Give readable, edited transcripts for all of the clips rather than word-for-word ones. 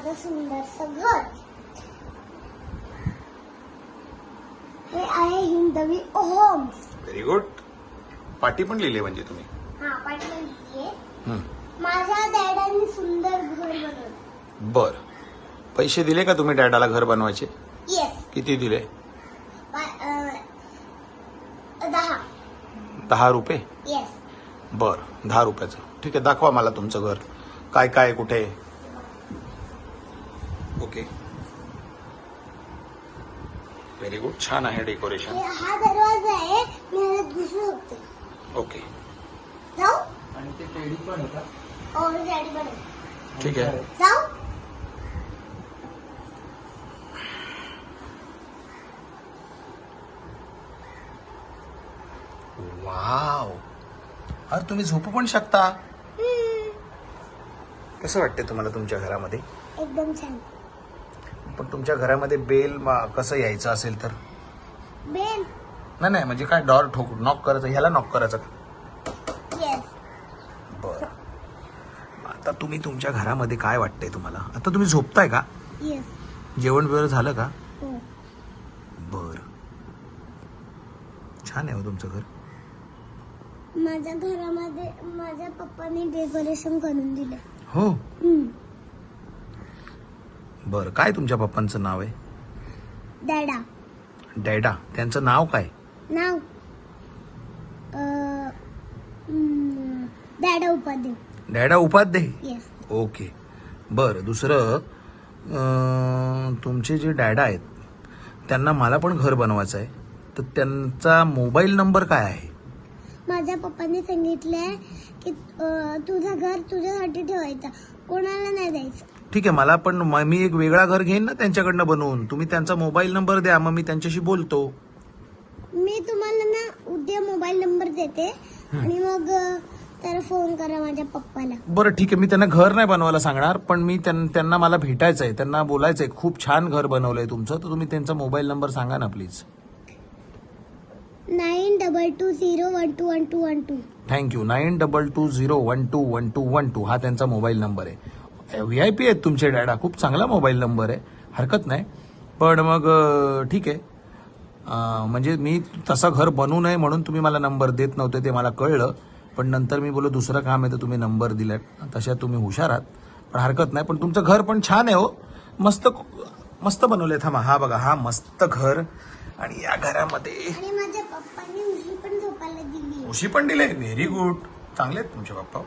माझं सुंदरसं घर. हे आहे हिंदवी होम्स. Very good. पाटी पण लिहिले म्हणजे तुम्ही. हा पाठवून दिलीये. हं. माझ्या डॅडांनी सुंदर घर बनवलं. बर. पैसे दिले का तुम्ही डॅडाला घर बनवायचे? येस. किती दिले? 10. 10 रुपये. येस. बर, 10 रुपयाचं. ठीक आहे, दाखवा मला तुमचं घर. काय काय कुठे? Okay, very good. छान आहे डेकोरेशन. हा दरवाजा आहे. मी ह्याच्यात घुसू शकते. ओके, जाऊ. आणि ते टेडी पण आहे का? हो डॅडी बनव. ठीक आहे. जाऊ. वाव. अरे तुम्ही झोपू पण शकता. कसं वाटतंय तुम्हाला तुमच्या घरामध्ये? एकदम छान. पण तुमच्या घरामध्ये बेल कसं यायचं असेल तर? बेल. नाही नाही, म्हणजे काय डॉर नॉक करायचं, ह्याला नॉक करायचं का? येस. बरं. आता तुम्ही तुमच्या घरामध्ये काय वाटतंय तुम्हाला? आता तुम्ही झोपताय का? येस. जेवण वगैरे झालं का? हो. बर. छान आहे हो तुमचं घर. माझ्या घरामध्ये माझ्या पप्पाने डेकोरेशन करून दिलं. हो. बर. काय तुमच्या पप्पांचं नाव आहे? डॅडा. डॅडा. त्यांचं नाव काय? नाव डॅडा उपाध्ये. डॅडा उपाध्ये. येस. ओके. बर. दुसरं तुमचे जे डॅडा आहेत त्यांना मला पण घर बनवायचं आहे, तर त्यांचा मोबाईल नंबर काय आहे? माझ्या पप्पांनी सांगितलंय की तुझं घर तुझ्यासाठी ठेवायचं, कोणाला नाही द्यायचं. ठीक आहे, मला पण मी एक वेगळा घर घेईन ना त्यांच्याकडनं बनवून. तुम्ही त्यांचा मोबाईल नंबर द्या, मग मी त्यांच्याशी बोलतो. मी तुम्हाला ना उद्या मोबाईल नंबर देते आणि मग त्याला फोन करा माझ्या पप्पाला. बरं ठीक आहे, मी त्यांना घर नाही बनवायला सांगणार, पण मी त्यांना मला भेटायचं आहे, त्यांना बोलायचं आहे. खूप छान घर बनवलंय तुमचं, तर तुम्ही त्यांचा मोबाईल नंबर सांगा ना प्लीज. 9220121212. थँक्यू. 9220121212 हा त्यांचा मोबाईल नंबर आहे. VIP आहेत तुमचे डॅडा, खूप चांगला मोबाईल नंबर आहे, हरकत नाही. पण मग ठीक आहे, म्हणजे मी तसं घर बनवू नये म्हणून तुम्ही मला नंबर देत नव्हते ते मला कळलं, पण नंतर मी बोललो दुसरं काम आहे तर तुम्ही नंबर दिलात. तशा तुम्ही हुशार आहात, पण हरकत नाही. पण तुमचं घर पण छान आहे हो, मस्त मस्त बनवलंय. थांबा, हा बघा, हा मस्त घर. आणि या घरामध्ये आणि माझ्या पप्पांनी उशी पण झोपायला दिली. उशी पण दिले. Very good. चांगले आहेत तुमचे पप्पा.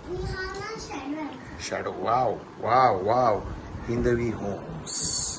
आणि हा ना शॅडो आहे. Shadow. Wow wow wow. Hindavi homes.